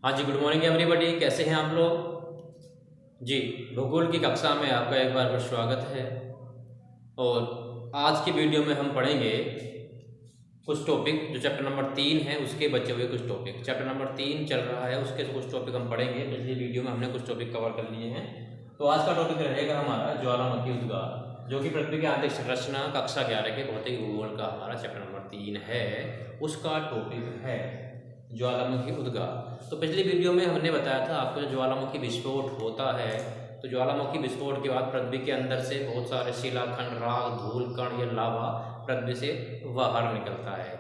हाँ जी, good morning everybody. कैसे हैं आप लोग? जी, भूगोल की कक्षा में आपका एक बार फिर स्वागत है। और आज की वीडियो में हम पढ़ेंगे कुछ टॉपिक जो चैप्टर नंबर 3 है उसके बचे हुए कुछ टॉपिक। चैप्टर नंबर 3 चल रहा है, उसके कुछ टॉपिक हम पढ़ेंगे। पिछली वीडियो में हमने कुछ टॉपिक कवर कर लिए हैं। तो आज का टॉपिक रहेगा हमारा ज्वालामुखी उद्गार, जो कि पृथ्वी की आंतरिक संरचना कक्षा 11 के भौतिक भूगोल का हमारा चैप्टर नंबर 3 है, उसका टॉपिक है ज्वालामुखी उद्गार। तो पिछली वीडियो में हमने बताया था आपको, ज्वालामुखी विस्फोट होता है तो ज्वालामुखी विस्फोट के बाद पृथ्वी के अंदर से बहुत सारे शिलाखंड, राख, धूल कण या लावा पृथ्वी से बाहर निकलता है।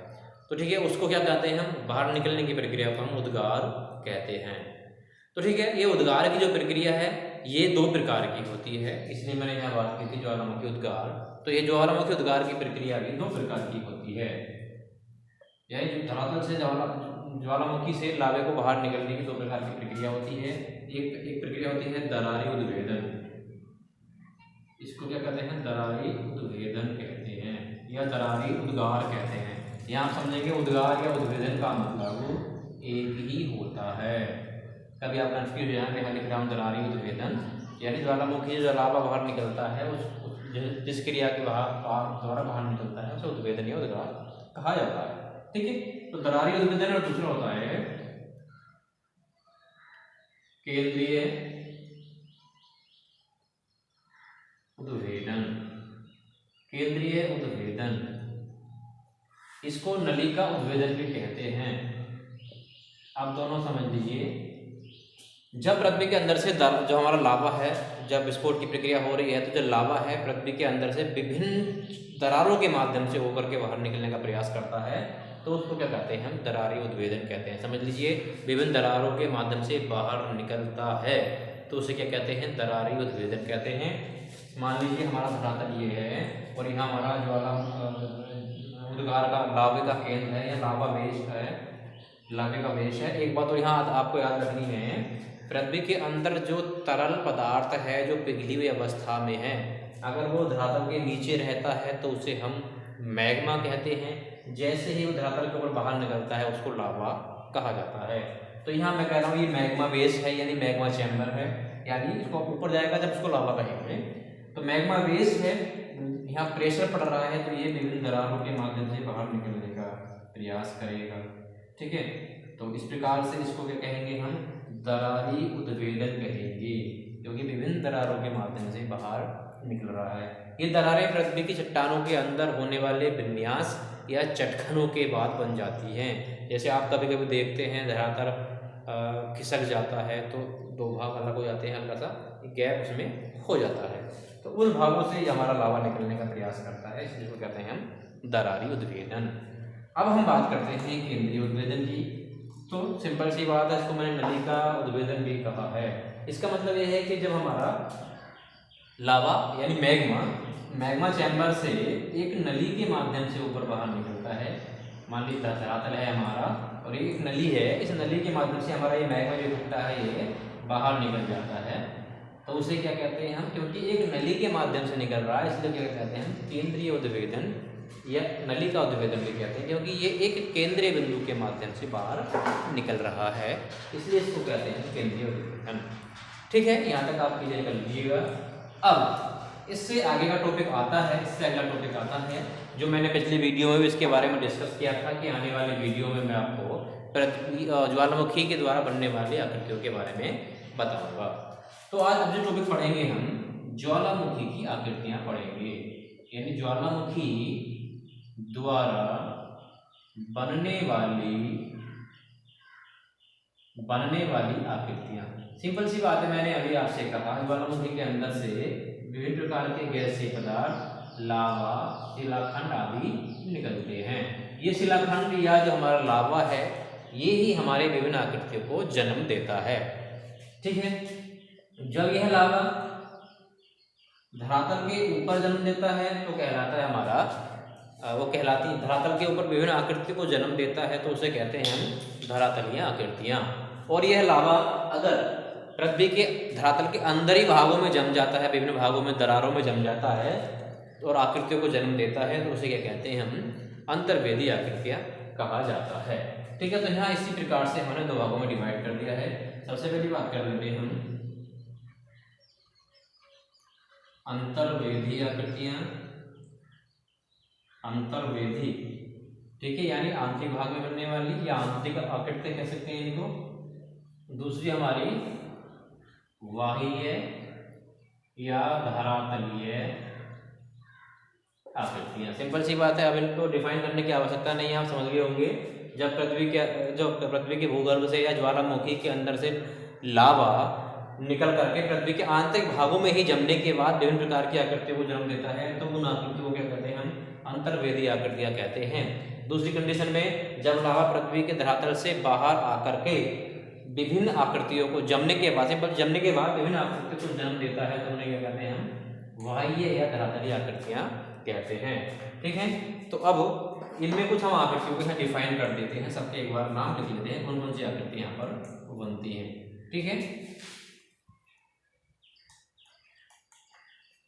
तो ठीक है, उसको क्या कहते हैं हम? बाहर निकलने की प्रक्रिया को हम उद्गार कहते हैं। तो ठीक है, ये उद्गार की जो प्रक्रिया है ये 2 प्रकार की होती है, इसलिए मैंने यहाँ बात की थी ज्वालामुखी उद्गार। तो ये ज्वालामुखी उद्गार की प्रक्रिया भी 2 प्रकार की होती है, यानी धरातल से ज्वालामुखी से लावे को बाहर निकलने की 2 प्रकार की प्रक्रिया होती है। एक प्रक्रिया होती है दरारी उद्भेदन। इसको क्या कहते हैं? दरारी उद्भेदन कहते हैं या दरारी उद्गार कहते हैं। यहाँ आप समझेंगे उद्गार या उद्भेदन का मतलब एक ही होता है। कभी आप कंफ्यूज हो जाएंगे, लिख रहा हूँ दरारी उद्भेदन, यानी ज्वालामुखी जो लावा बाहर निकलता है उस जिस क्रिया के द्वारा बाहर निकलता है उसे उद्भेदन या उद्गार कहा जाता है। ठीक है, तो दरारी उद्भेदन और दूसरा होता है केंद्रीय उद्भेदन। केंद्रीय उद्भेदन, इसको नलिका उद्भेदन भी कहते हैं। आप दोनों समझ लीजिए, जब पृथ्वी के अंदर से जो हमारा लावा है, जब विस्फोट की प्रक्रिया हो रही है तो जो लावा है पृथ्वी के अंदर से विभिन्न दरारों के माध्यम से होकर के बाहर निकलने का प्रयास करता है, तो उसको क्या कहते हैं? हम दरारी उद्भेदन कहते हैं। समझ लीजिए, विभिन्न दरारों के माध्यम से बाहर निकलता है तो उसे क्या कहते हैं? दरारी उद्भेदन कहते हैं। मान लीजिए हमारा धरातल ये है और यहाँ हमारा ज्वाला उद्गार का लावे का केंद्र है या लावा बेस है, लावे का बेस है। एक बात तो यहाँ आपको याद रखनी है, पृथ्वी के अंदर जो तरल पदार्थ है जो पिघली हुई अवस्था में है, अगर वो धरातल के नीचे रहता है तो उसे हम मैग्मा कहते हैं। जैसे ही वो धरातल के ऊपर बाहर निकलता है उसको लावा कहा जाता है। तो यहाँ मैं कह रहा हूँ ये मैग्मा बेस है, यानी मैग्मा चैम्बर है, यानी इसको ऊपर जाएगा जब उसको लावा कहेंगे। तो मैग्मा बेस है, यहाँ प्रेशर पड़ रहा है तो ये विभिन्न दरारों के माध्यम से बाहर निकलने का प्रयास करेगा। ठीक है, तो इस प्रकार से इसको क्या कहेंगे? हम दरारी उद्भेदन कहेंगे, क्योंकि विभिन्न दरारों के माध्यम से बाहर निकल रहा है। ये दरारें पृथ्वी की चट्टानों के अंदर होने वाले विन्यास या चटखनों के बाद बन जाती हैं। जैसे आप कभी कभी देखते हैं धरातल खिसक जाता है तो 2 भाग अलग हो जाते हैं, हल्का सा गैप उसमें हो जाता है, तो उन भागों से हमारा लावा निकलने का प्रयास करता है, इसलिए इसको कहते हैं हम दरारी उद्भेदन। अब हम बात करते हैं केंद्रीय उद्भेदन की। तो सिंपल सी बात है, इसको मैंने नलिका उद्भेदन भी कहा है। इसका मतलब यह है कि जब हमारा लावा यानी मैग्मा चैम्बर से एक नली के माध्यम से ऊपर बाहर निकलता है। मान लीजिए धरातल है हमारा और एक नली है, इस नली के माध्यम से हमारा ये मैग्मा जो इकट्ठा है ये बाहर निकल जाता है, तो उसे क्या कहते हैं हम? क्योंकि एक नली के माध्यम से निकल रहा है इसलिए क्या कहते हैं हम? केंद्रीय उद्भेदन या नलिका उद्भेदन भी कहते हैं, क्योंकि ये एक केंद्रीय बिंदु के माध्यम से बाहर निकल रहा है, इसलिए इसको कहते हैं केंद्रीय उद्भेदन। ठीक है, यहाँ तक आप क्लियर कर लीजिएगा। अब इससे आगे का टॉपिक आता है, इससे अगला टॉपिक आता है जो मैंने पिछली वीडियो में भी इसके बारे में डिस्कस किया था कि आने वाले वीडियो में मैं आपको ज्वालामुखी के द्वारा बनने वाली आकृतियों के बारे में बताऊंगा। तो आज जो टॉपिक पढ़ेंगे हम ज्वालामुखी की आकृतियां पढ़ेंगे, यानी ज्वालामुखी द्वारा बनने वाली आकृतियां। सिंपल सी बात है, मैंने अभी आपसे कहा ज्वालामुखी के अंदर से विभिन्न प्रकार के गैसीय पदार्थ, लावा, शिलाखंड आदि निकलते हैं। ये शिलाखंड या जो हमारा लावा है ये ही हमारे विभिन्न आकृतियों को जन्म देता है। ठीक है, जब यह लावा धरातल के ऊपर जन्म देता है तो कहलाता है हमारा धरातल के ऊपर विभिन्न आकृतियों को जन्म देता है तो उसे कहते हैं हम धरातलीय आकृतियां। और यह लावा अगर पृथ्वी के धरातल के अंदरी भागों में जम जाता है, विभिन्न भागों में दरारों में जम जाता है और आकृतियों को जन्म देता है तो उसे क्या कहते हैं हम? अंतर्वेदी आकृतियां कहा जाता है। ठीक है, तो यहाँ इसी प्रकार से हमने दो भागों में डिवाइड कर दिया है। सबसे पहली बात कर लेते हैं हम अंतर्वेधी आकृतियां, अंतर्वेधी, ठीक है, यानी आंतरिक भाग में बनने वाली या आंतरिक आकृतियां कह सकते हैं इनको। दूसरी हमारी बाह्य या धरातलीय आकृतियां। सिंपल सी बात है, अब इनको डिफाइन करने की आवश्यकता नहीं है, आप समझ गए होंगे। जब पृथ्वी के भूगर्भ से या ज्वालामुखी के अंदर से लावा निकल करके पृथ्वी के आंतरिक भागों में ही जमने के बाद विभिन्न प्रकार की आकृतियों को जन्म देता है, तो उन आकृतियों को क्या कहते हैं, हम अंतर्वेदी आकृतियां कहते हैं। दूसरी कंडीशन में जब लावा पृथ्वी के धरातल से बाहर आकर के विभिन्न आकृतियों को जमने के बाद विभिन्न आकृतियों को जन्म देता है, तो उन्हें क्या कहते हैं, हम बाह्य या धरातलीय आकृतियां कहते हैं। ठीक है, तो अब इनमें कुछ हम आकृतियों को यहाँ डिफाइन कर देते हैं, सबके एक बार नाम लिख लेते हैं, कौन कौन सी आकृतियां यहाँ पर बनती हैं। ठीक है,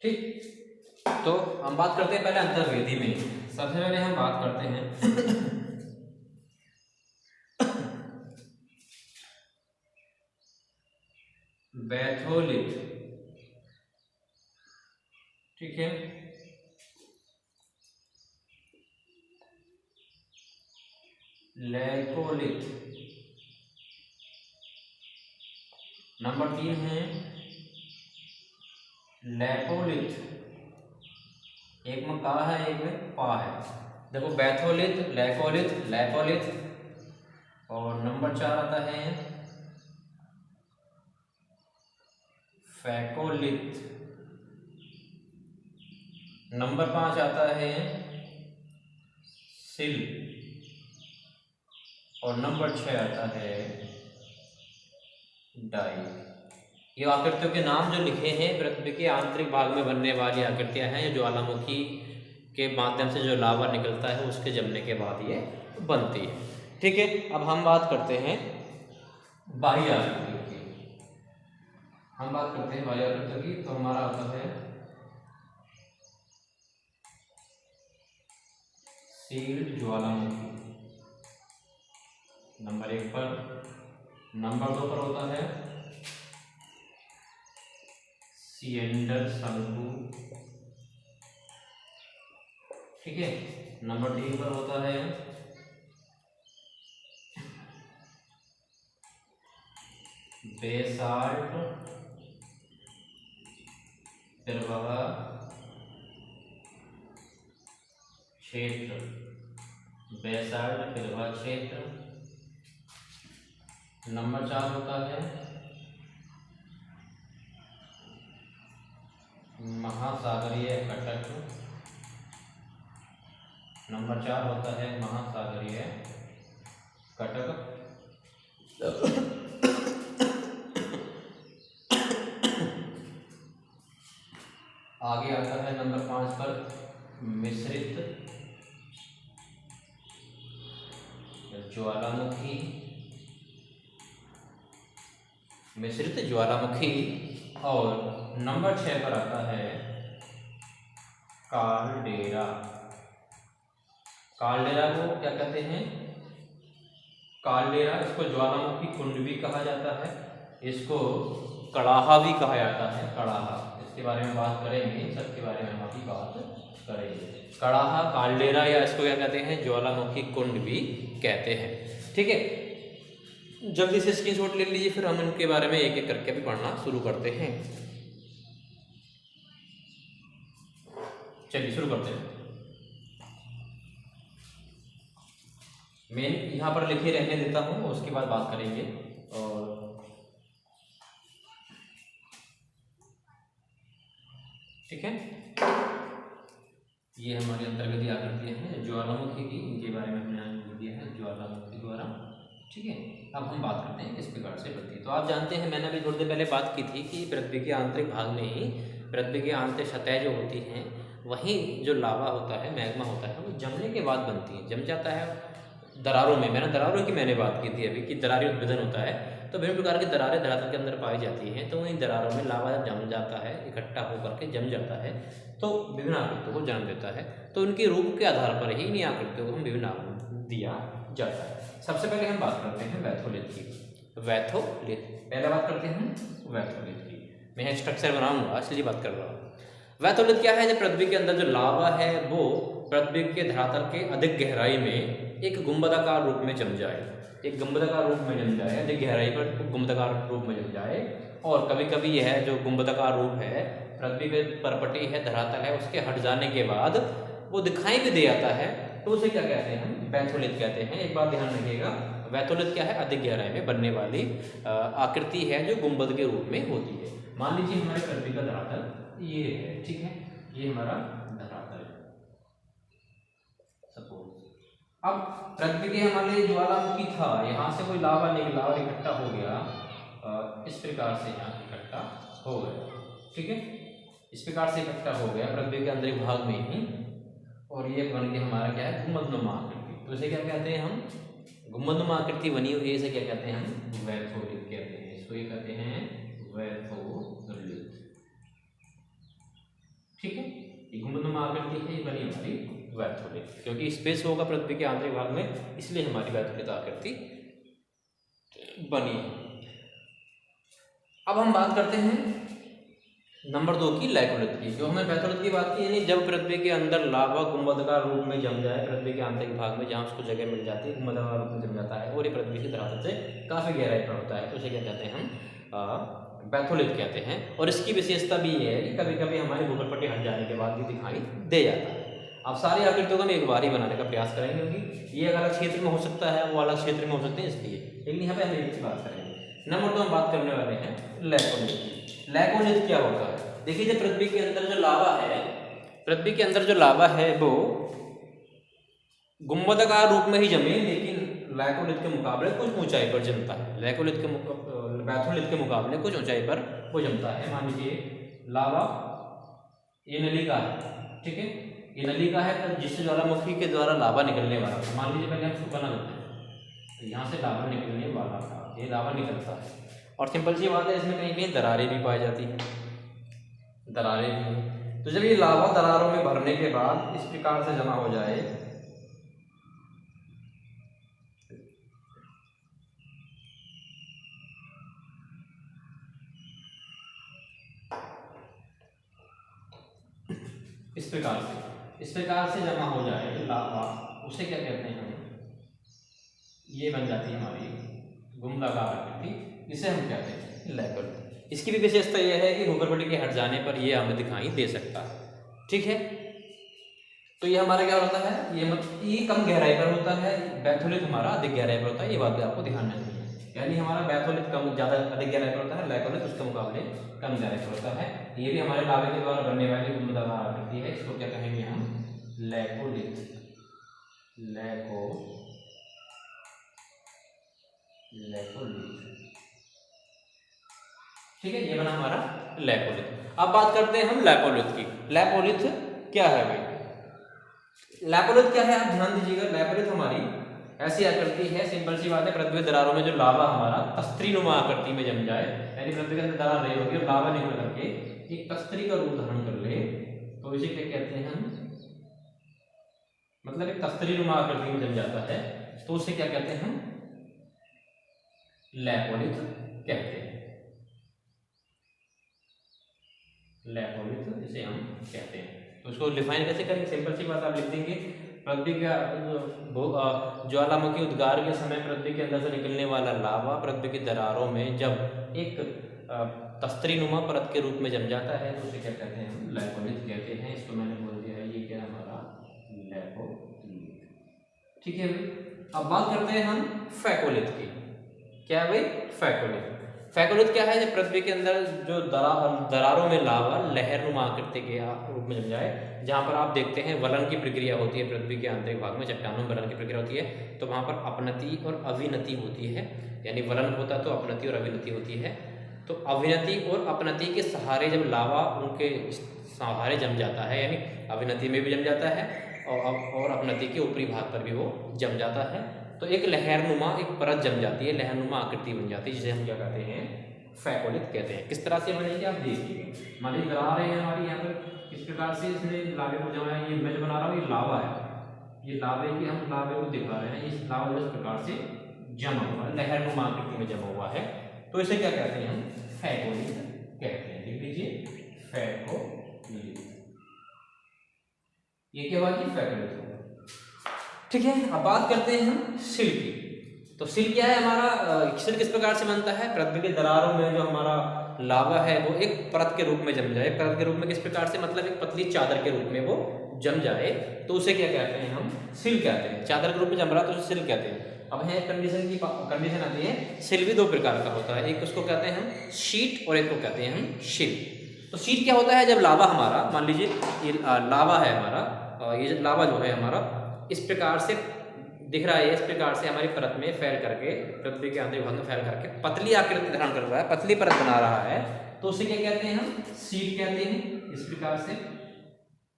ठीक, तो हम बात करते हैं पहले अंतर्वेदी में। सबसे पहले हम बात करते हैं बैथोलिथ। ठीक है, लैकोलिथ, नंबर 3 है लैपोलिथ। एक में का है, एक में पा है। देखो बैथोलिथ, लैकोलिथ, लैपोलिथ, और नंबर 4 आता है फैकोलिथ, नंबर 5 आता है सिल, और नंबर 6 आता है डाई। ये आकृतियों के नाम जो लिखे हैं पृथ्वी के आंतरिक भाग में बनने वाली आकृतियां हैं, ज्वालामुखी के माध्यम से जो लावा निकलता है उसके जमने के बाद ये बनती है। ठीक है, अब हम बात करते हैं बाह्य आकृतियों की। हम बात करते हैं बाह्य आकृतियों की, तो हमारा आता है सील्ड ज्वालामुखी नंबर 1 पर। नंबर 2 पर होता है सिएंडर शंकु। ठीक है, नंबर 3 पर होता है बेसाल्ट प्रवाह क्षेत्र, बेसाल्ट प्रवाह क्षेत्र। नंबर 4 होता है महासागरीय कटक। नंबर 4 होता है महासागरीय कटक। आगे आता है नंबर 5 पर मिश्रित ज्वालामुखी, मिश्रित ज्वालामुखी। और नंबर 6 पर आता है कालडेरा। कालडेरा को क्या कहते हैं, कालडेरा, इसको ज्वालामुखी कुंड भी कहा जाता है, इसको कड़ाहा भी कहा जाता है। कड़ाहा, इसके बारे में बात करेंगे, सबके बारे में हम अभी बात करेंगे। कड़ाहा, कालडेरा, या इसको क्या कहते हैं, ज्वालामुखी कुंड भी कहते हैं। ठीक है, जल्दी से स्क्रीनशॉट ले लीजिए, फिर हम इनके बारे में एक एक करके भी पढ़ना शुरू करते हैं। चलिए शुरू करते हैं। मैं यहाँ पर लिखे रहने देता हूँ, उसके बाद बात करेंगे। और ठीक है, ये हमारी अंतर्गत आकृतियां हैं ज्वालामुखी की, इनके बारे में हमने लिख दिया है ज्वालामुखी द्वारा। ठीक है, अब हम बात करते हैं किस प्रकार से बनती है। तो आप जानते हैं, मैंने अभी थोड़ी देर पहले बात की थी कि पृथ्वी के आंतरिक भाग में ही, पृथ्वी की आंतरिक सतह जो होती हैं, वहीं जो लावा होता है, मैग्मा होता है, वो जमने के बाद बनती है, जम जाता है दरारों में। दरारों की मैंने बात की थी अभी कि दरारी उद्भेदन होता है, तो विभिन्न प्रकार की दरारें धरातल के अंदर पाई जाती हैं। तो वहीं दरारों में लावा जब जम जाता है, इकट्ठा होकर के जम जाता है, तो विभिन्न आकृतियों को जन्म देता है। तो उनके रूप के आधार पर ही इन आकृतियों को हम विभिन्न दिया जाता है। सबसे पहले हम बात करते हैं वैथोलिथ की। वैथोलिथ पहले बात करते हैं वैथोलिथ की। मैं यहाँ स्ट्रक्चर बनाऊंगा इसलिए बात कर रहा हूँ। वैथोलिथ क्या है? जब पृथ्वी के अंदर जो लावा है वो पृथ्वी के धरातल के अधिक गहराई में एक गुंबदाकार रूप में जम जाए, एक गुंबदाकार रूप में जम जाए, अधिक गहराई पर गुंबदाकार रूप में जम जाए। और कभी कभी यह जो गुंबदाकार रूप है पृथ्वी के परपटी है, धरातल है, उसके हट जाने के बाद वो दिखाई भी दे जाता है, तो उसे क्या कहते हैं? हम वैथोलिथ कहते हैं। एक बात ध्यान रखिएगा, वैथोलिथ क्या है? अधिक गहराई में बनने वाली आकृति है जो गुंबद के रूप में होती है। मान लीजिए हमारे पृथ्वी का धरातल ये है, ठीक है, ये हमारा धरातल है सपोज। अब पृथ्वी के हमारे ज्वालामुखी था, यहाँ से कोई लावा निकला और इकट्ठा हो गया, इस प्रकार से यहाँ इकट्ठा हो गया, ठीक है, इस प्रकार से इकट्ठा हो गया पृथ्वी के अंदर भाग में ही, और ये बन के हमारा क्या है? गुंबदनुमा आकृति। तो इसे क्या कहते हैं हम? गुंबदनुमा आकृति बनी हुई है, इसे क्या कहते हैं हम? वैथोलिथ कहते हैं। इसको ये कहते हैं वैथोलिथ, ठीक है। ये गुंबदनुमा आकृति है, ये बनी हमारी वैथोलिथ, क्योंकि स्पेस होगा पृथ्वी के आंतरिक भाग में, इसलिए हमारी वैथोलिथ आकृति बनी है। अब हम बात करते हैं नंबर 2 की, लैकोलिथ की। जो हमने वैथोलिथ की बात की, यानी जब पृथ्वी के अंदर लावा गुंबदाकार रूप में जम जाए पृथ्वी के आंतरिक भाग में, जहाँ उसको जगह मिल जाती है, गुंबदाकार रूप में जम जाता है और ये पृथ्वी की धरातल से काफ़ी गहराई पर होता है, तो उसे क्या कहते हैं हम? वैथोलिथ कहते हैं। और इसकी विशेषता भी ये है कि कभी कभी हमारे भूगोलपट्टी हट जाने के बाद भी दिखाई दे जाता है। अब सारी आकृतियों को हम एक बार ही बनाने का प्रयास करेंगे, क्योंकि ये अलग क्षेत्र में हो सकता है, वो अलग क्षेत्र में हो सकते हैं, इसलिए। लेकिन यहाँ पे हम एक बात करेंगे। नंबर 2 हम बात करने वाले हैं लैकोलिथ की। लैकोलिथ क्या होता है? देखिए, जब पृथ्वी के अंदर जो लावा है, पृथ्वी के अंदर जो लावा है वो गुंबदाकार रूप में ही जमे, लेकिन लैकोलिथ के मुकाबले कुछ ऊंचाई पर जमता है। वैथोलिथ के मुकाबले कुछ ऊंचाई पर वो जमता है। मान लीजिए लावा, ये नलिका है, ठीक है, ये नलिका है, तो जिससे ज्वालामुखी के द्वारा लावा निकलने वाला था। मान लीजिए पहले हम इसको बना देते हैं, तो यहाँ से लावा निकलने वाला था, ये लावा निकलता है, और सिंपल सी बात है, इसमें कहीं कहीं दरारें भी पाई जाती हैं, दरारें भी हैं। तो जब ये लावा दरारों में भरने के बाद इस प्रकार से जमा हो जाए, इस प्रकार से जमा हो जाए लावा, उसे क्या कहते हैं हम? ये बन जाती है हमारी गुंबदाकार आकृति, इसे हम कहते हैं लैकोलिथ। इसकी भी विशेषता यह है कि भूगर्भपट्टी के हट जाने पर ये हमें दिखाई दे सकता है, ठीक है। तो ये हमारा क्या होता है? ये कम गहराई पर होता है, वैथोलिथ हमारा अधिक गहराई पर होता है। ये बात भी आपको ध्यान रखनी है, यानी हमारा वैथोलिथ अधिक गहराई पर होता है, लैकोलिथ उसके मुकाबले कम गहराई पर होता है। ये भी हमारे लावे के द्वारा बनने वाली गुंबदाकार आकृति है, इसको क्या कहेंगे हम? लैकोलिथ। ठीक है, ये बना हमारा लैकोलिथ। अब बात करते हैं हम लैकोलिथ की। लैकोलिथ क्या है भाई? लैकोलिथ क्या है, आप ध्यान दीजिएगा। लैकोलिथ हमारी ऐसी आकृति है, सिंपल सी बात है, पृथ्वी दरारों में जो लावा हमारा तस्त्रीनुमा आकृति में जम जाए, यानी पृथ्वी के अंदर दरार रही होगी और लावा निकल करके एक तस्त्री का रूप धारण कर ले, तो इसे क्या कहते हैं हम? मतलब एक तस्त्रीनुमा आकृति में जम जाता है, तो उसे क्या कहते हैं हम? लैकोलिथ कहते हैं। लैकोलिथ इसे हम कहते हैं। तो उसको डिफाइन कैसे करेंगे? सिंपल सी बात, आप लिख देंगे पृथ्वी का ज्वालामुखी उद्गार के समय पृथ्वी के अंदर से निकलने वाला लावा पृथ्वी की दरारों में जब एक तस्त्रीनुमा परत के रूप में जम जाता है, तो उसे क्या कहते हैं? हम लैकोलिथ कहते हैं। इसको मैंने बोल दिया है, ये क्या है हमारा? लैकोलिथ, ठीक है भाई। अब बात करते हैं हम फैकोलिथ की। क्या है भाई? फैकोलिथ। फैकोलिथ क्या है? जब पृथ्वी के अंदर जो दरारों में लावा लहरनुमा आकृति के रूप में जम जाए, जहाँ पर आप देखते हैं वलन की प्रक्रिया होती है पृथ्वी के आंतरिक भाग में, चट्टानों में वलन की प्रक्रिया होती है, तो वहाँ पर अपनति और अविनति होती है, यानी वलन होता तो अपनति और अविनति होती है। तो अविनति और अपनति के सहारे जब लावा उनके सहारे जम जाता है, यानी अविनति में भी जम जाता है और अपनति के ऊपरी भाग पर भी वो जम जाता है, तो एक लहरनुमा एक परत जम जाती है, लहरनुमा आकृति बन जाती है, जिसे हम क्या कहते हैं? फैकोलिथ कहते हैं। किस तरह से बनेगी आप देखिए। मान लीजिए दरार है हमारी यहाँ पर, किस प्रकार से इसने लावे को जमाया। ये मैं जो बना रहा हूँ ये लावा है, ये लावे की हम लावे को दिखा रहे हैं, इस लावा इस प्रकार से जमा हुआ है, लहरनुमा आकृति में जमा हुआ है, तो इसे क्या कहते हैं हम? फैकोलिथ कहते हैं। लिख लीजिए फैकोलिथ। ये क्या हुआ जी? फैकोलिथ हुआ। ठीक है, अब बात करते हैं हम सिल की। तो सिल क्या है हमारा? सिल किस प्रकार से बनता है? पृथ्वी के दरारों में जो हमारा लावा है वो एक परत के रूप में जम जाए। परत के रूप में किस प्रकार से? मतलब एक पतली चादर के रूप में वो जम जाए, तो उसे क्या कहते हैं हम? सिल कहते हैं। चादर के रूप में जम रहा तो उसे सिल कहते हैं। अब है कंडीशन आती है, सिल भी दो प्रकार का होता है, एक उसको कहते हैं हम शीट और एक को कहते हैं हम शिल। तो शीट क्या होता है? जब लावा हमारा, मान लीजिए ये लावा है हमारा, ये जो लावा जो है हमारा इस प्रकार से दिख रहा है, इस प्रकार से हमारी परत में फैल करके, पृथ्वी के आंतरिक भाग में फैल करके पतली आकृति धारण कर रहा है, पतली परत बना रहा है, तो उसे क्या कहते हैं हम? शीट कहते हैं। इस प्रकार से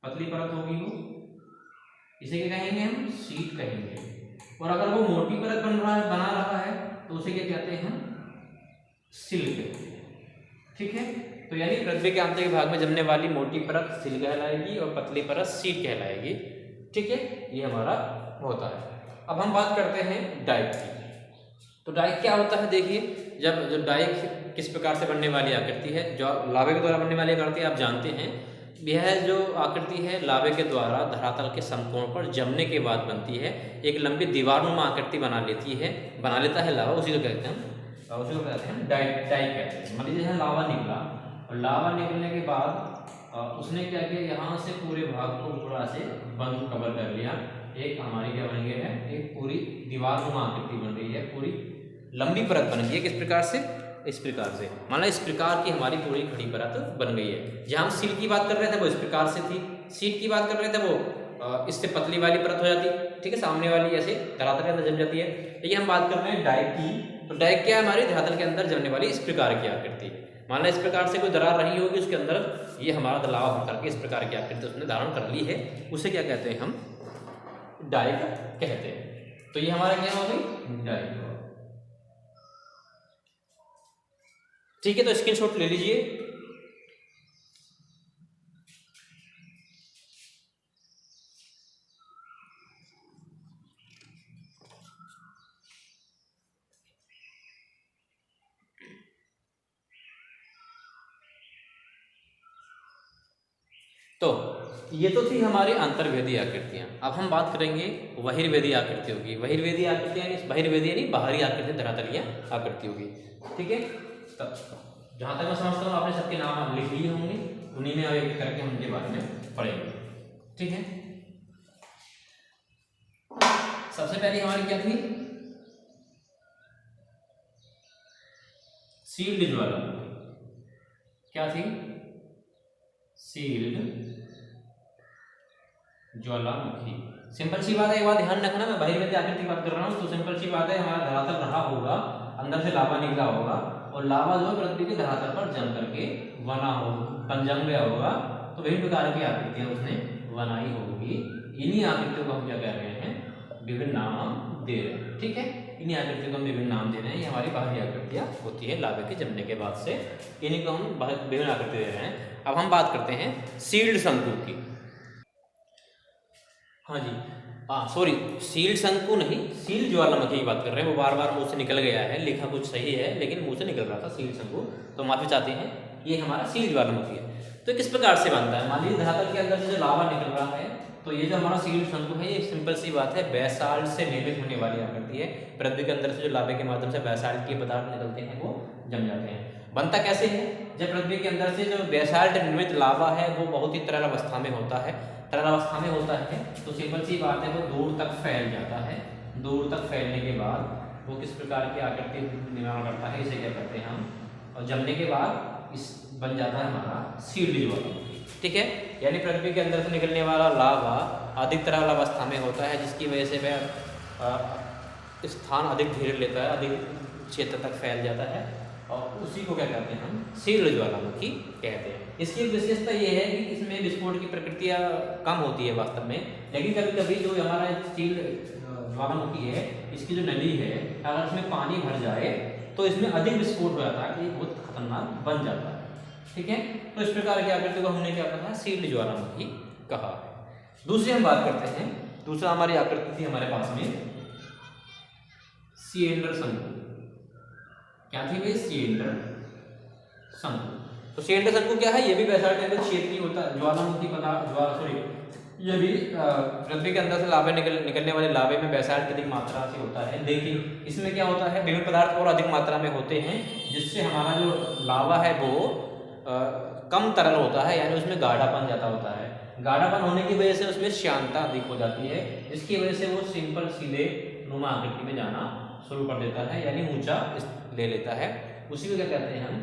पतली परत होगी वो, इसे क्या कहेंगे हम? शीट कहेंगे। और अगर वो मोटी परत बना रहा है तो उसे क्या कहते हैं हम? सिल कहते हैं। ठीक है, तो यानी पृथ्वी के आंतरिक भाग में जमने वाली मोटी परत सिल कहलाएगी और पतली परत शीट कहलाएगी। ठीक है, ये हमारा होता है। अब हम बात करते हैं डाइक की। तो डाइक क्या होता है? देखिए, जब डाइक किस प्रकार से बनने वाली आकृति है, जो लावे के द्वारा बनने वाली आकृति आप जानते हैं, यह जो आकृति है लावे के द्वारा धरातल के समकोण पर जमने के बाद बनती है, एक लंबी दीवारनुमा आकृति बना लेता है लावा, उसी को कहते हैं हम डाइक कहते हैं। मान लीजिए लावा निकला, और लावा निकलने के बाद उसने क्या किया? यहाँ से पूरे भाग को थोड़ा से बंद कवर कर लिया, एक हमारी क्या बन गई है? एक पूरी दीवारनुमा आकृति बन रही है, पूरी लंबी परत बन गई है। किस प्रकार से? इस प्रकार से। मान लो इस प्रकार की हमारी पूरी खड़ी परत बन गई है। जहाँ हम सील की बात कर रहे थे वो इस प्रकार से थी, शीट की बात कर रहे थे वो इससे पतली वाली परत हो जाती। ठीक है, सामने वाली ऐसे धरातल के अंदर जम जाती है। लेकिन हम बात कर रहे हैं डाइक की, तो डाइक क्या है? हमारी धरातल के अंदर जमने वाली इस प्रकार की आकृति। मान लो इस प्रकार से कोई दरार रही होगी, उसके अंदर ये हमारा लावा होकर के इस प्रकार की आकृति उसने धारण कर ली है, उसे क्या कहते हैं हम? डाइक कहते हैं। तो ये हमारा क्या हो गई? डाइक। ठीक है, तो स्क्रीनशॉट ले लीजिए। तो ये तो थी हमारी अंतर्वेदी आकृतियां। अब हम बात करेंगे बहिर्वेदी आकृतियों की। बहिर्वेदी यानी बाहरी आकृति, धरातलीय आकृतियों की। ठीक है, तब जहां तक मैं समझता हूँ आपने सबके नाम लिख लिए होंगे, उन्हीं में एक करके हम उनके बारे में पढ़ेंगे। ठीक है, सबसे पहले हमारी क्या थी? सील्ड ज्वालामुखी। क्या थी? सील्ड ज्वालामुखी। सिंपल सी बात है, एक बात ध्यान रखना, मैं बहिर्वेदी आकृति की बात कर रहा हूँ, तो सिंपल सी बात है, हमारा धरातल रहा होगा, अंदर से लावा निकला होगा, और लावा जो पृथ्वी के धरातल पर जम करके जम गया होगा, तो विभिन्न प्रकार की आकृतियां उसने बनाई होगी। इन्हीं आकृतियों को हम क्या कह रहे हैं? विभिन्न नाम दे रहे हैं। ठीक है, इन्हीं आकृतियों को हम विभिन्न नाम दे रहे हैं। ये हमारी बाहरी आकृतियां होती है लावे के जमने के बाद से, इन्हीं को हम विभिन्न आकृति दे रहे हैं। अब हम बात करते हैं सील्ड शंकु की। हाँ जी, सॉरी, सील्ड शंकु नहीं, सील ज्वालामुखी की बात कर रहे हैं। वो बार बार मुंह से निकल गया है, लिखा कुछ सही है लेकिन मुंह से निकल रहा था सील शंकु, तो माफी चाहते हैं। ये हमारा सील ज्वालामुखी है। तो किस प्रकार से बनता है? मान लीजिए धरातल के अंदर से जो लावा निकल रहा है, तो ये जो हमारा सील शंकु है, ये सिंपल सी बात है, बेसाल्ट से निर्मित होने वाली आकृति है। पृथ्वी के अंदर से जो लावे के माध्यम से बेसाल्ट के पदार्थ निकलते हैं वो जम जाते हैं। बनता कैसे है? जब पृथ्वी के अंदर से जो बेसाल्ट निर्मित लावा है वो बहुत ही तरल अवस्था में होता है, तो सिंपल सी बात है, वो दूर तक फैल जाता है। दूर तक फैलने के बाद वो किस प्रकार की आकृति निर्माण करता है, इसे क्या करते हैं हम? और जमने के बाद इस बन जाता है हमारा सील्ड ज्वालामुखी। ठीक है, यानी पृथ्वी के अंदर से निकलने वाला लावा अधिक तरल अवस्था में होता है, जिसकी वजह से वह स्थान अधिक घेर लेता है, अधिक क्षेत्र तक फैल जाता है, और उसी को क्या कहते हैं हम? सील्ड ज्वालामुखी कहते हैं। इसकी एक विशेषता ये है कि इसमें विस्फोट की प्रक्रिया कम होती है वास्तव में, लेकिन कभी कभी जो हमारा सील्ड ज्वालामुखी है, इसकी जो नली है, अगर इसमें पानी भर जाए तो इसमें अधिक विस्फोट हो जाता है, कि बहुत खतरनाक बन जाता है। ठीक है, तो इस प्रकार की आकृति को हमने क्या कहा? सील्ड ज्वालामुखी कहा। दूसरी हम बात करते हैं दूसरा हमारी आकृति थी हमारे पास में सिलेंडर शंकु। क्या थी भाई? सिलेंडर शंकु। तो सिलेंडर शंकु क्या है? ये भी बेसाल्ट के क्षेत्र ही होता है, ज्वालामुखी पदार्थ ये भी पृथ्वी के अंदर से लावे निकलने वाले लावे में बेसाल्ट की अधिक मात्रा से होता है। लेकिन इसमें क्या होता है, विभिन्न पदार्थ और अधिक मात्रा में होते हैं, जिससे हमारा जो लावा है वो कम तरल होता है, यानी उसमें गाढ़ापन ज़्यादा होता है। गाढ़ापन होने की वजह से उसमें श्यानता अधिक हो जाती है, जिसकी वजह से वो सिंपल सीधे नुमा आकृति में जाना शुरू कर देता है, यानी ऊंचा ले लेता है। उसी को क्या कहते हैं हम?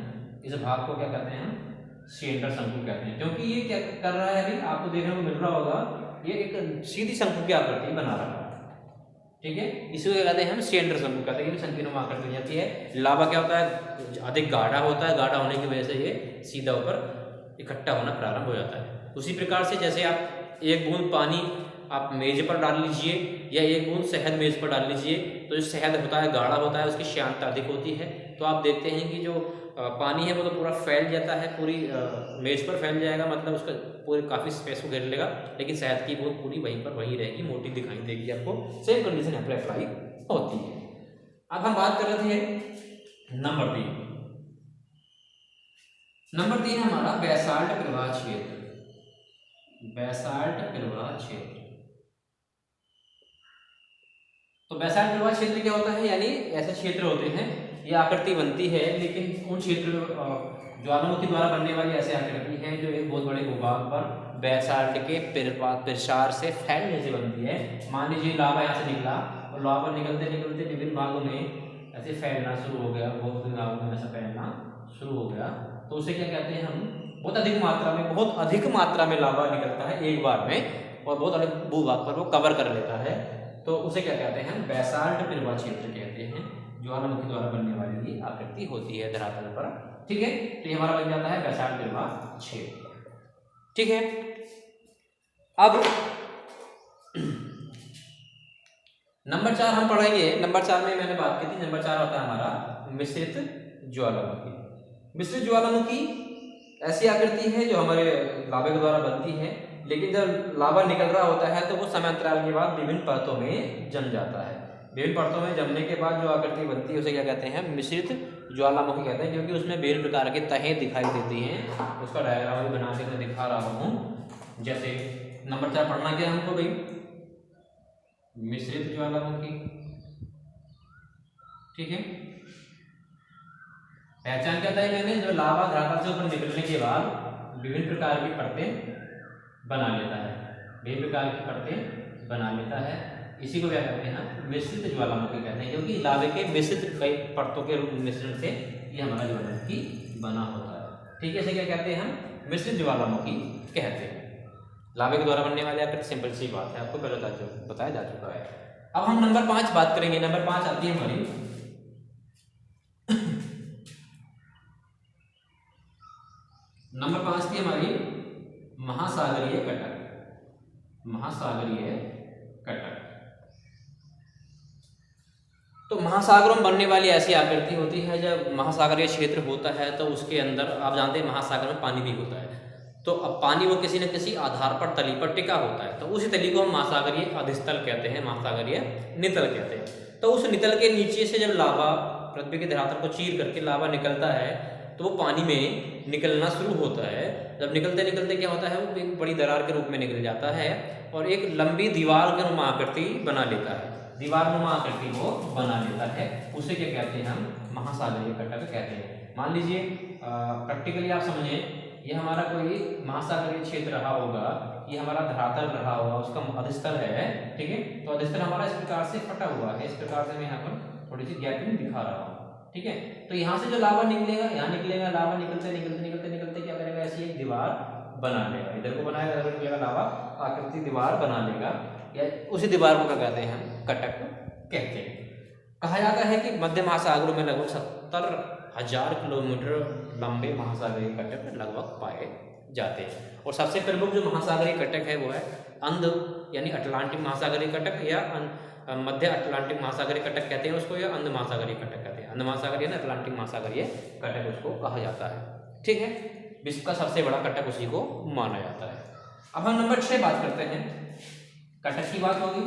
इस भाग को क्या कहते हैं हम? सिलेंडर शंकु कहते हैं। क्योंकि ये क्या कर रहा है अभी आपको देखने को मिल रहा होगा, ये एक सीधी शंकु की आकृति बना रहा है। ठीक है, इसी को क्या कहते हैं हम? सिलेंडर शंकु कहते हैं। ये संकीर्ण आकृति जाती है। लावा क्या होता है? अधिक गाढ़ा होता है, गाढ़ा होने की वजह से ये सीधा ऊपर इकट्ठा होना प्रारंभ हो जाता है। उसी प्रकार से जैसे आप एक बूंद पानी आप मेज पर डाल लीजिए या एक बूंद शहद मेज पर डाल लीजिए, तो जो शहद होता है गाढ़ा होता है, उसकी श्यानता अधिक होती है। तो आप देखते हैं कि जो पानी है वो तो पूरा फैल जाता है, पूरी मेज पर फैल जाएगा, मतलब उसका पूरे काफ़ी स्पेस को घेर लेगा, लेकिन शहद की बूंद पूरी वहीं पर वहीं रहेगी, मोटी दिखाई देगी आपको। सेम कंडीशन यहाँ पर अप्लाई होती है। अब हम बात कर रहे थे नंबर 3। नंबर 3 हमारा बेसाल्ट प्रवाह क्षेत्र। बेसाल्ट प्रवाह क्षेत्र। तो बेसाल्ट प्रवाह क्षेत्र क्या होता है? यानी ऐसे क्षेत्र होते हैं, ये आकृति बनती है, लेकिन उन क्षेत्र ज्वालामुखी द्वारा बनने वाली ऐसी आकृति है जो एक बहुत बड़े भूभाग पर बेसाल्ट के प्रसार से फैलने से बनती है। मान लीजिए लावा यहाँ से निकला और लावा निकलते निकलते विभिन्न भागों में ऐसे फैलना शुरू हो गया, बहुत भागों में ऐसा फैलना शुरू हो गया, तो उसे क्या कहते हैं हम? बहुत अधिक मात्रा में लावा निकलता है एक बार में और बहुत अधिक भूभाग पर वो कवर कर लेता है, तो उसे क्या कहते हैं? बेसाल्ट प्रवाह क्षेत्र कहते हैं। ज्वालामुखी द्वारा बनने वाली ये आकृति होती है धरातल पर। ठीक है, तो ये हमारा बन जाता है बेसाल्ट प्रवाह क्षेत्र। ठीक है, अब नंबर 4 हम पढ़ेंगे। नंबर 4 में मैंने बात की थी, नंबर 4 होता है हमारा मिश्रित ज्वालामुखी। मिश्रित ज्वालामुखी ऐसी आकृति है जो हमारे लावे के द्वारा बनती है, लेकिन जब लावा निकल रहा होता है तो वो समय अंतराल के बाद विभिन्न परतों में जम जाता है। विभिन्न परतों में जमने के बाद जो आकृति बनती है उसे क्या कहते हैं? मिश्रित ज्वालामुखी कहते हैं, क्योंकि उसमें विभिन्न प्रकार की तहें दिखाई देती हैं। उसका डायग्राम भी बना के मैं दिखा रहा हूँ। जैसे नंबर 4 पढ़ना क्या हमको भाई? मिश्रित ज्वालामुखी। ठीक है, पहचान क्या था मैंने? जो लावा धरातल से ऊपर निकलने के बाद विभिन्न प्रकार की परतें बना लेता है, विभिन्न प्रकार की परतें बना लेता है, इसी को क्या कहते हैं? मिश्रित ज्वालामुखी कहते हैं, क्योंकि लावे के मिश्रित कई परतों के मिश्रण से ये हमारा ज्वालामुखी बना होता है। ठीक है, इसे क्या कहते हैं हम? मिश्रित ज्वालामुखी कहते हैं। लावे के द्वारा बनने वाले आकृति सिंपल सी बात है, आपको पहले बताया जा चुका है। अब हम नंबर 5 बात करेंगे। नंबर 5 आती है हमारी नंबर 5 थी हमारी महासागरीय कटक। महासागरीय कटक। तो महासागरों में बनने वाली ऐसी आकृति होती है, जब महासागरीय क्षेत्र होता है तो उसके अंदर आप जानते हैं महासागर में पानी भी होता है, तो अब पानी वो किसी न किसी आधार पर तली पर टिका होता है, तो उसी तली को हम महासागरीय अधिस्थल कहते हैं, महासागरीय नितल कहते हैं। तो उस नितल के नीचे से जब लावा पृथ्वी के धरातल को चीर करके लावा निकलता है तो वो पानी में निकलना शुरू होता है। जब निकलते निकलते क्या होता है? वो एक बड़ी दरार के रूप में निकल जाता है और एक लंबी दीवार के नुमा आकृति बना लेता है। दीवार नुमा आकृति को बना लेता है, उसे क्या कहते हैं हम? महासागरीय कटक कहते हैं। मान लीजिए प्रैक्टिकली आप समझें, ये हमारा कोई महासागरीय क्षेत्र रहा होगा, ये हमारा धरातल रहा होगा, उसका अधिस्थल है। ठीक है, तो अधिस्थल हमारा इस प्रकार से फटा हुआ है, इस प्रकार से मैं यहाँ पर थोड़ी सी गैपिंग दिखा रहा हूँ। ठीक है, तो यहाँ से जो लावा निकलेगा, यहाँ निकलेगा, लावा निकलते निकलते निकलते निकलते क्या करेगा? ऐसी एक दीवार बना लेगा, इधर को बनाएगा, इधर को निकलेगा लावा, आकृति दीवार बना लेगा, या उसी दीवार को क्या कहते हैं? हम कटक कहते हैं। कहा जाता है कि मध्य महासागरों में लगभग 70,000 किलोमीटर लंबे महासागरीय कटक लगभग पाए जाते हैं। और सबसे प्रमुख जो महासागरीय कटक है वो है अंध यानी अटलांटिक महासागरीय कटक, या मध्य अटलांटिक महासागरीय कटक कहते हैं उसको, या अंध महासागरीय कटक कहते हैं। अंध महासागरीय ना अटलांटिक महासागरीय कटक उसको कहा जाता है। ठीक है, विश्व का सबसे बड़ा कटक उसी को माना जाता है। अब हम नंबर 6 बात करते हैं। कटक की बात होगी,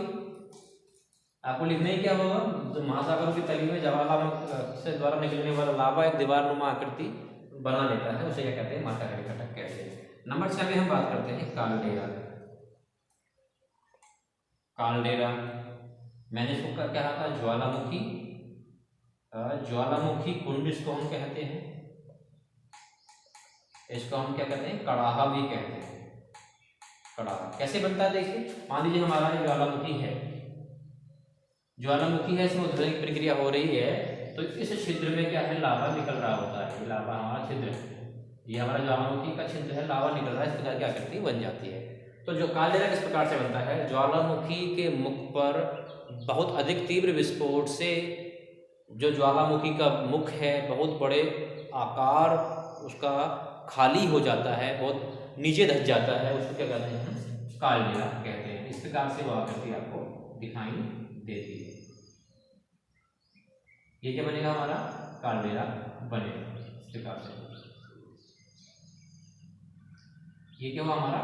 आपको लिखना ही क्या होगा, जो महासागरों की तली में ज्वालामुखी से द्वारा निकलने वाला लावा एक दीवारनुमा आकृति बना लेता है, उसे क्या कहते हैं, माताकारी कटक कहते हैं। नंबर 6 में हम बात करते हैं कालडेरा। कालडेरा मैंने इसको क्या कहा था, ज्वालामुखी, ज्वालामुखी कुंड इसको हम कहते हैं, इसको हम क्या कहते हैं, कड़ाहा भी कहते हैं। कड़ाहा कैसे बनता है, देखिए मान लीजिए हमारा ज्वालामुखी है, ज्वालामुखी है, इसमें उद्भवन की प्रक्रिया हो रही है, तो इस छिद्र में क्या है, लावा निकल रहा होता है, लावा हमारा छिद्र है, ये हमारा ज्वालामुखी का छिद्र है, लावा निकल रहा है, इस प्रकार की आकृति बन जाती है। तो जो कालडेरा किस प्रकार से बनता है, ज्वालामुखी के मुख पर बहुत अधिक तीव्र विस्फोट से जो ज्वालामुखी का मुख है बहुत बड़े आकार उसका खाली हो जाता है, बहुत नीचे धस जाता है, उसको क्या कहते हैं, कालडेरा कहते हैं। इस प्रकार से वो आकृति आपको दिखाई देती है। ये क्या बनेगा, हमारा कालडेरा बनेगा इस प्रकार से। ये क्या हुआ, हमारा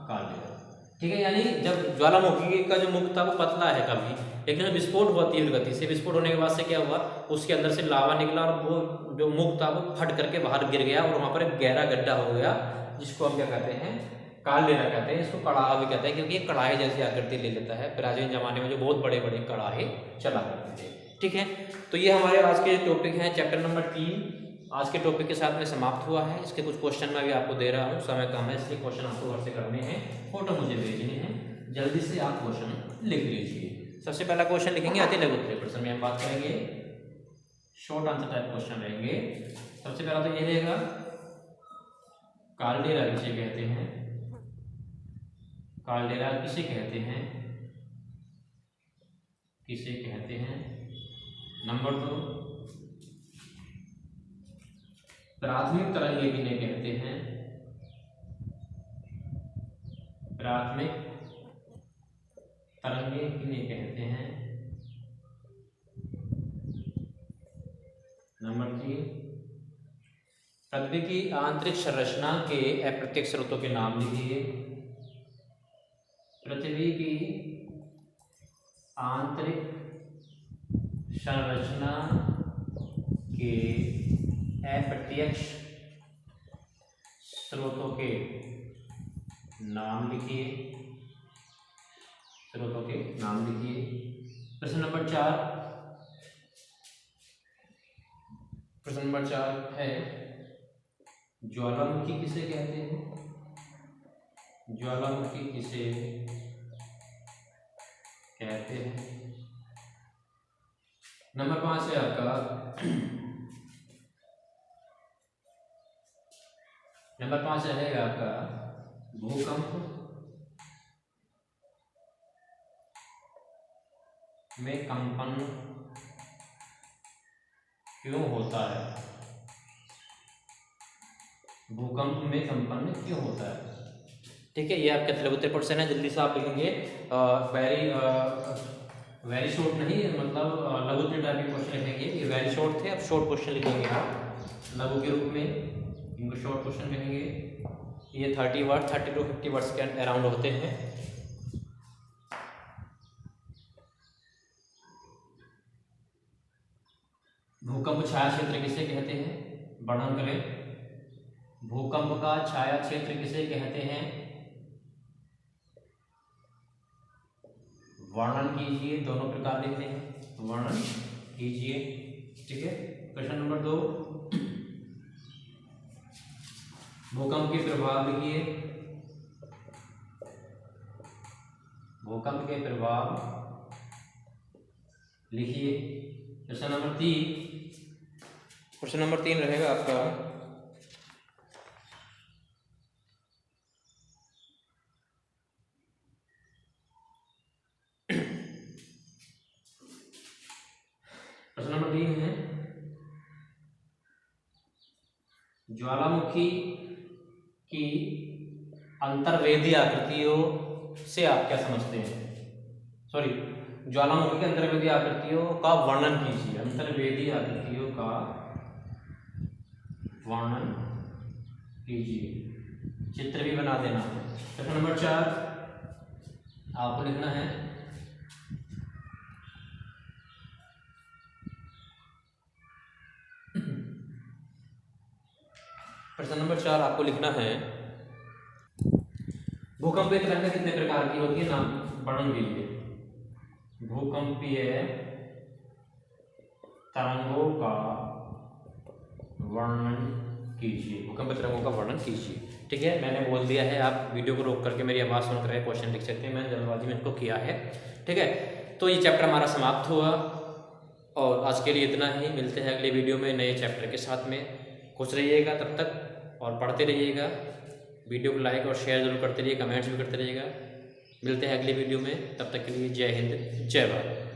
कालडेरा, ठीक है। यानी जब ज्वालामुखी का जो मुख था वो पतला है काफी, लेकिन विस्फोट हुआ तीव्र गति से, विस्फोट होने के बाद से क्या हुआ, उसके अंदर से लावा निकला और वो जो मुख था वो फट करके बाहर गिर गया और वहां पर एक गहरा गड्ढा हो गया, जिसको हम क्या कहते हैं, कालडेरा कहते हैं। इसको कड़ाहा भी कहते हैं, क्योंकि ये कड़ाहे जैसी आकृति ले लेता है। प्राचीन जमाने में जो बहुत बड़े बड़े कड़ाहे चला करते थे, ठीक है। तो ये हमारे आज के टॉपिक हैं, चैप्टर नंबर 3 आज के टॉपिक के साथ में समाप्त हुआ है। इसके कुछ क्वेश्चन मैं भी आपको दे रहा हूँ, समय कम है इसलिए क्वेश्चन आपको घर से करने हैं, फोटो मुझे भेजने हैं, जल्दी से आप क्वेश्चन लिख लीजिए। सबसे पहला क्वेश्चन लिखेंगे अति लघु उत्तरीय प्रश्न में हम बात करेंगे, शॉर्ट आंसर टाइप क्वेश्चन रहेंगे। सबसे पहला तो ये रहेगा, कालडेरा किसे कहते हैं, कालडेरा किसे कहते हैं, किसे कहते हैं। नंबर 2, प्राथमिक तरंगे किन्हें कहते हैं, प्राथमिक तरंगे किन्हें कहते हैं। नंबर 3, पृथ्वी की आंतरिक संरचना के अप्रत्यक्ष स्रोतों के नाम लिखिए। पृथ्वी की आंतरिक संरचना के अप्रत्यक्ष स्रोतों के नाम लिखिए, स्रोतों के नाम लिखिए। प्रश्न नंबर 4, प्रश्न नंबर 4 है, ज्वालामुखी किसे कहते हैं, ज्वालामुखी किसे कहते हैं। नंबर 5 है आपका, नंबर 5 रहेगा आपका, भूकंप में कंपन क्यों होता है, भूकंप में कंपन क्यों होता है, ठीक है। ये आपके लघु उत्तरीय प्रश्न है, जल्दी से आप लिखेंगे। वेरी शॉर्ट नहीं, मतलब लघु उत्तरीय टाइप के क्वेश्चन लिखेंगे, ये वेरी शॉर्ट थे, अब शॉर्ट क्वेश्चन लिखेंगे आप लघु के रूप में, इनको शॉर्ट क्वेश्चन कहेंगे। ये 30 वर्ड 30 to 50 वर्ड्स के अराउंड होते हैं। भूकंप छाया क्षेत्र किसे कहते हैं, वर्णन करें। भूकंप का छाया क्षेत्र किसे कहते हैं, वर्णन कीजिए, दोनों प्रकार लिखने हैं, वर्णन कीजिए, ठीक है। प्रश्न नंबर 2, भूकंप के प्रभाव लिखिए, भूकंप के प्रभाव लिखिए। प्रश्न नंबर 3, प्रश्न नंबर 3 रहेगा आपका, प्रश्न नंबर 3 है, ज्वालामुखी की अंतर्वेदी आकृतियों से आप क्या समझते हैं, सॉरी, ज्वालामुखी की अंतर्वेदी आकृतियों का वर्णन कीजिए, अंतर्वेदी आकृतियों का वर्णन कीजिए, चित्र भी बना देना। प्रश्न नंबर 4, आपको लिखना है प्रश्न नंबर 4 आपको लिखना है भूकंपीय तरंगें कितने प्रकार की होती है, नाम वर्णन कीजिए। भूकंपीय तरंगों का वर्णन कीजिए, भूकंपीय तरंगों का वर्णन कीजिए। ठीक है, मैंने बोल दिया है, आप वीडियो को रोक करके मेरी आवाज़ सुन कर क्वेश्चन लिख सकते हैं, मैंने जल्दबाजी में इनको किया है। ठीक है, तो ये चैप्टर हमारा समाप्त हुआ और आज के लिए इतना ही। मिलते हैं अगले वीडियो में नए चैप्टर के साथ में। खुश रहिएगा तब तक और पढ़ते रहिएगा। वीडियो को लाइक और शेयर जरूर करते रहिए, कमेंट्स भी करते रहिएगा। मिलते हैं अगले वीडियो में, तब तक के लिए जय हिंद जय भारत।